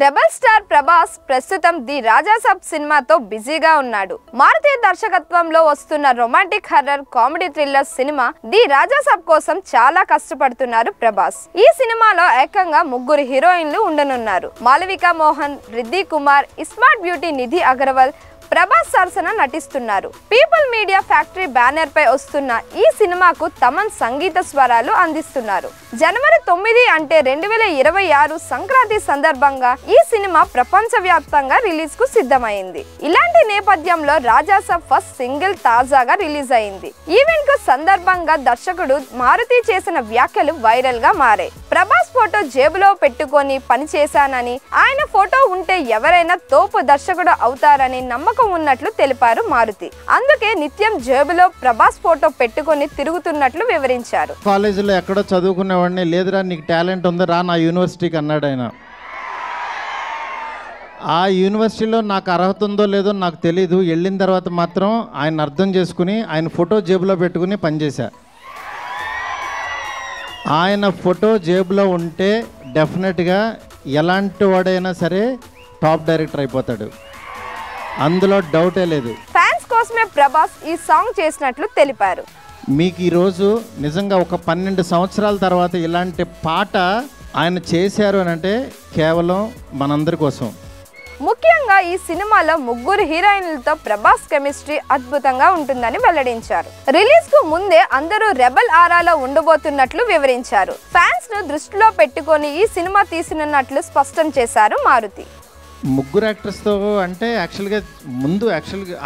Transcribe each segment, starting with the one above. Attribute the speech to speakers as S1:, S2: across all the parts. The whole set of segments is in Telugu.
S1: రెబల్ స్టార్ ప్రభాస్ ప్రస్తుతం ది రాజాసాబ్ సినిమాతో బిజీగా ఉన్నాడు. మారుతి దర్శకత్వంలో వస్తున్న రొమాంటిక్ హర్రర్ కామెడీ థ్రిల్లర్ సినిమా ది రాజాసాబ్ కోసం చాలా కష్టపడుతున్నారు ప్రభాస్. ఈ సినిమాలో ఏకంగా 3 హీరోయిన్లు ఉండనున్నారు. మాలవిక మోహన్, రిద్ధి కుమార్, ఇస్మార్ట్ బ్యూటీ నిధి అగర్వాల్ ప్రభాస్ సరసన నటిస్తున్నారు. పీపుల్ మీడియా ఫ్యాక్టరీ బ్యానర్ పై వస్తున్న ఈ సినిమాకు తమన్ సంగీత స్వరాలు అందిస్తున్నారు. జనవరి 9 అంటే 2026 సంక్రాంతి సందర్భంగా ఈ సినిమా ప్రపంచవ్యాప్తంగా రిలీజ్ కు సిద్ధమైంది. ఇలాంటి నేపథ్యంలో రాజాసాబ్ ఫస్ట్ సింగిల్ తాజాగా రిలీజ్ అయింది. ఈవెంట్ కు సందర్భంగా దర్శకుడు మారుతి చేసిన వ్యాఖ్యలు వైరల్ గా మారాయి. ప్రభాస్ ఫోటో జేబులో పెట్టుకొని పని చేశానని, ఆయన ఫోటో ఉంటే ఎవరైనా తోపు దర్శకుడు అవుతారని నమ్మకం ఉన్నట్లు తెలిపారు మారుతి. అందుకే నిత్యం జేబులో ప్రభాస్ ఫోటో పెట్టుకొని తిరుగుతున్నట్లు వివరించారు.
S2: కాలేజీలో ఎక్కడో చదువుకునేవాడిని, లేదురా నీకు టాలెంట్ ఉంది రా నా యూనివర్సిటీకి అన్నాడు ఆయన. ఆ యూనివర్సిటీలో నాకు అర్హత ఉందో లేదో నాకు తెలీదు. వెళ్ళిన తర్వాత మాత్రం ఆయన అర్థం చేసుకుని ఆయన ఫోటో జేబులో పెట్టుకుని పనిచేశా. ఆయన ఫోటో జేబులో ఉంటే డెఫినెట్గా ఎలాంటి వాడైనా సరే టాప్ డైరెక్టర్ అయిపోతాడు, అందులో డౌటే లేదు.
S1: ఫ్యాన్స్ కోసమే ప్రభాస్ ఈ సాంగ్ చేసినట్లు తెలిపారు.
S2: మీకు ఈరోజు నిజంగా ఒక 12 సంవత్సరాల తర్వాత ఇలాంటి పాట ఆయన చేశారు అని అంటే కేవలం మనందరి కోసం.
S1: ముఖ్యంగా ఈ సినిమాలో 3 హీరోయిన్లతో ప్రభాస్ కెమిస్ట్రీ అద్భుతంగా ఉంటుందని వెల్లడించారు. రిలీజ్ కు ముందే అందరూ రెబల్ ఆరాలో ఉండబోతున్నట్లు వివరించారు. ఫ్యాన్స్ ను దృష్టిలో పెట్టుకొని ఈ సినిమా తీసినట్లు స్పష్టం చేశారు మారుతి.
S2: 3 యాక్టర్స్తో అంటే యాక్చువల్గా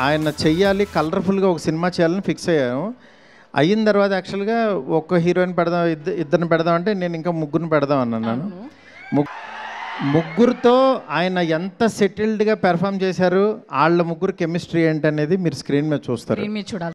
S2: ఆయన చెయ్యాలి, కలర్ఫుల్గా ఒక సినిమా చేయాలని ఫిక్స్ అయ్యాను. అయిన తర్వాత యాక్చువల్గా ఒక హీరోయిన్ పెడదాం, ఇద్దరిని పెడదాం అంటే నేను ఇంకా 3 పెడదాం అన్నాను. 3తో ఆయన ఎంత సెటిల్డ్గా పెర్ఫామ్ చేశారు, వాళ్ళ 3 కెమిస్ట్రీ ఏంటనేది మీరు స్క్రీన్ మీద చూస్తారు.